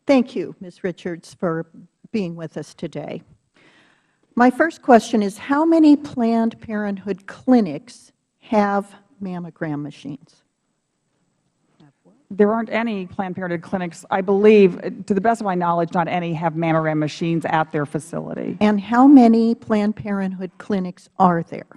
Thank you, Ms. Richards, for being with us today. My first question is, how many Planned Parenthood clinics have mammogram machines? There aren't any Planned Parenthood clinics. I believe, to the best of my knowledge, not any have mammogram machines at their facility. And how many Planned Parenthood clinics are there?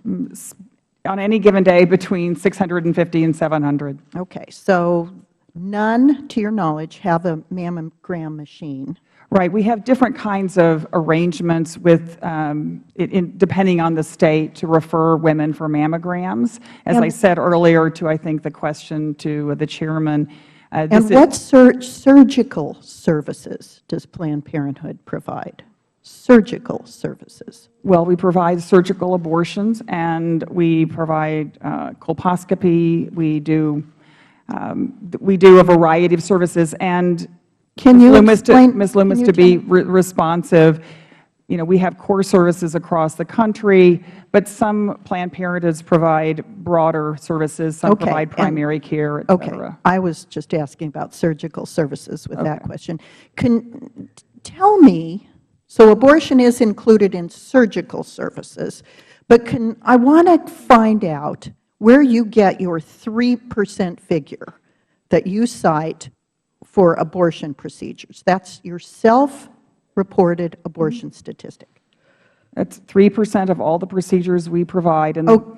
On any given day, between 650 and 700. Okay, so none, to your knowledge, have a mammogram machine. Right. We have different kinds of arrangements with, depending on the state, to refer women for mammograms. As I said earlier to, I think, the question to the chairman. And what surgical services does Planned Parenthood provide? Surgical services. Well, we provide surgical abortions, and we provide colposcopy. We do a variety of services. And can you explain, Ms. Lummis, to be responsive, we have core services across the country, but some Planned Parenthoods provide broader services. Some provide primary care, et cetera. Okay. I was just asking about surgical services with that question. Tell me, so abortion is included in surgical services, but I want to find out where you get your 3% figure that you cite for abortion procedures. That's your self-reported abortion statistic. That's 3% of all the procedures we provide and all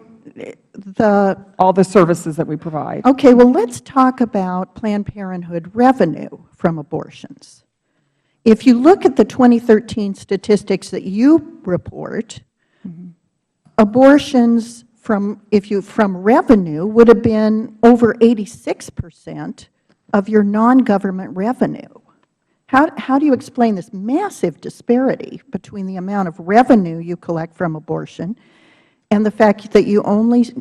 the services that we provide. Okay, well, let's talk about Planned Parenthood revenue from abortions. If you look at the 2013 statistics that you report, abortions from revenue would have been over 86% of your non-government revenue. How do you explain this massive disparity between the amount of revenue you collect from abortion and the fact that you only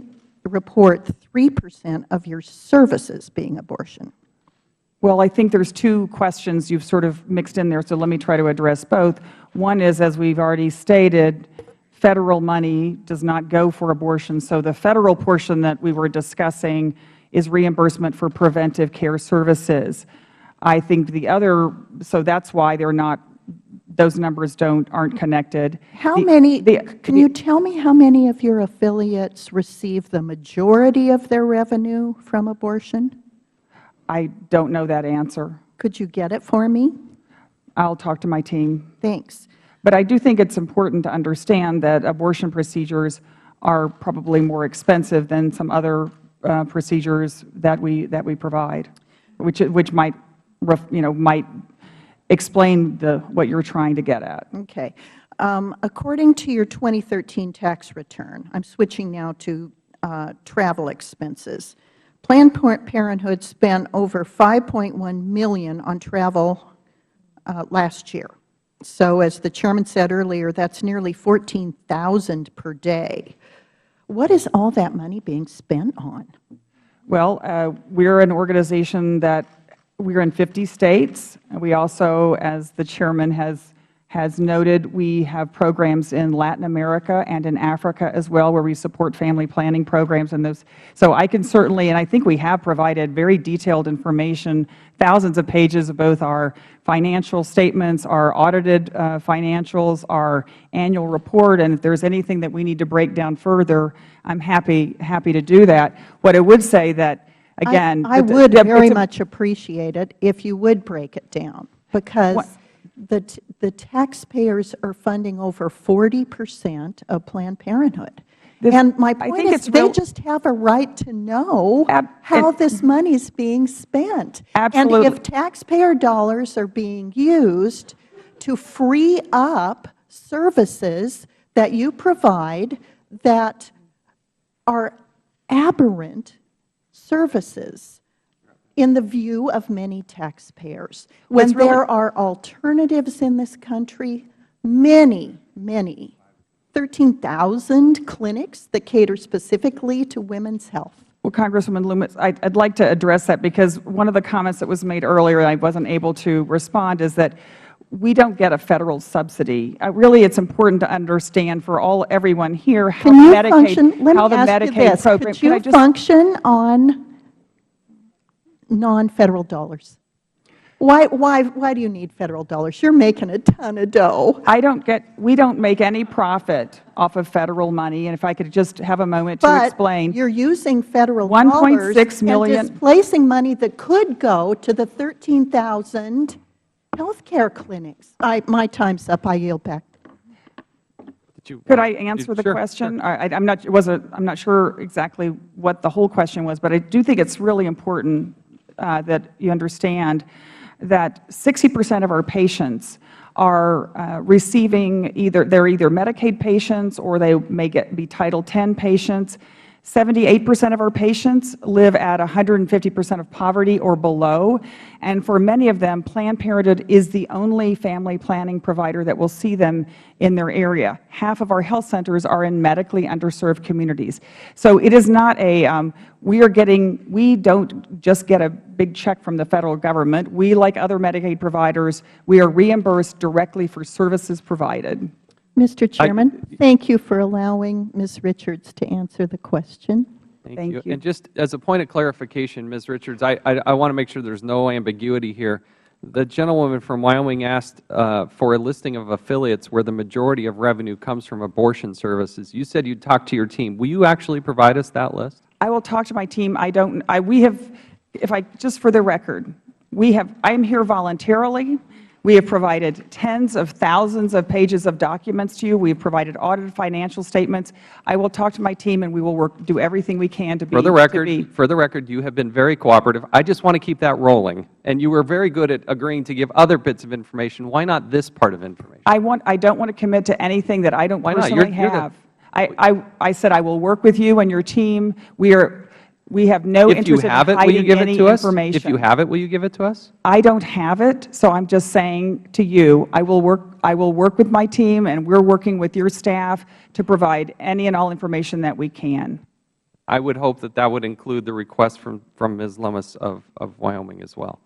report 3% of your services being abortion? Well, I think there's two questions you've sort of mixed in there, so let me try to address both. One is, as we've already stated, Federal money does not go for abortion, so the Federal portion that we were discussing is reimbursement for preventive care services. I think the other, so that's why they're not, those numbers aren't connected. How many, can you tell me how many of your affiliates receive the majority of their revenue from abortion? I don't know that answer. Could you get it for me? I'll talk to my team. Thanks. But I do think it's important to understand that abortion procedures are probably more expensive than some other procedures that we provide, which might explain what you're trying to get at. Okay. According to your 2013 tax return, I'm switching now to travel expenses. Planned Parenthood spent over $5.1 million on travel last year. So as the chairman said earlier, that's nearly $14,000 per day. What is all that money being spent on? Well, we're an organization that we're in 50 states. We also, as the chairman has noted, we have programs in Latin America and in Africa as well, where we support family planning programs and those. So I can certainly, and I think we have provided very detailed information, thousands of pages of both our financial statements, our audited financials, our annual report, and if there's anything that we need to break down further, I'm happy to do that. What I would say that, again, I would very much appreciate it if you would break it down, because the taxpayers are funding over 40% of Planned Parenthood. And my point is they just have a right to know how this money is being spent. Absolutely. And if taxpayer dollars are being used to free up services that you provide that are aberrant services in the view of many taxpayers, when there are alternatives in this country, many, 13,000 clinics that cater specifically to women's health. Well, Congresswoman Lummis, I'd like to address that, because one of the comments that was made earlier and I wasn't able to respond is that we don't get a Federal subsidy. Really, it's important to understand for everyone here how the Medicaid program. Could you function on non-Federal dollars? Why do you need Federal dollars? You're making a ton of dough. We don't make any profit off of Federal money, and if I could just have a moment to explain. But you're using Federal dollars 1.6 million. and displacing money that could go to the 13,000 health care clinics. My time's up. I yield back. Could I answer the question? Sure. I'm not sure exactly what the whole question was, but I do think it's really important that you understand that 60% of our patients are receiving they're either Medicaid patients or they may be Title X patients. 78% of our patients live at 150% of poverty or below, and for many of them, Planned Parenthood is the only family planning provider that will see them in their area. Half of our health centers are in medically underserved communities. So it is not we don't just get a big check from the Federal Government. We, like other Medicaid providers, we are reimbursed directly for services provided. Mr. Chairman, thank you for allowing Ms. Richards to answer the question. Thank you. And just as a point of clarification, Ms. Richards, I want to make sure there's no ambiguity here. The gentlewoman from Wyoming asked for a listing of affiliates where the majority of revenue comes from abortion services. You said you'd talk to your team. Will you actually provide us that list? I will talk to my team. Just for the record, I am here voluntarily. We have provided tens of thousands of pages of documents to you. We have provided audited financial statements. I will talk to my team, and we will do everything we can to be. For the record, you have been very cooperative. I just want to keep that rolling. And you were very good at agreeing to give other bits of information. Why not this part of information? I don't want to commit to anything that I don't personally have. I said I will work with you and your team. We have no interest in hiding any information. If you have it, will you give it to us? I don't have it, so I'm just saying to you, I will work with my team, and we're working with your staff to provide any and all information that we can. I would hope that that would include the request from Ms. Lummis of Wyoming as well.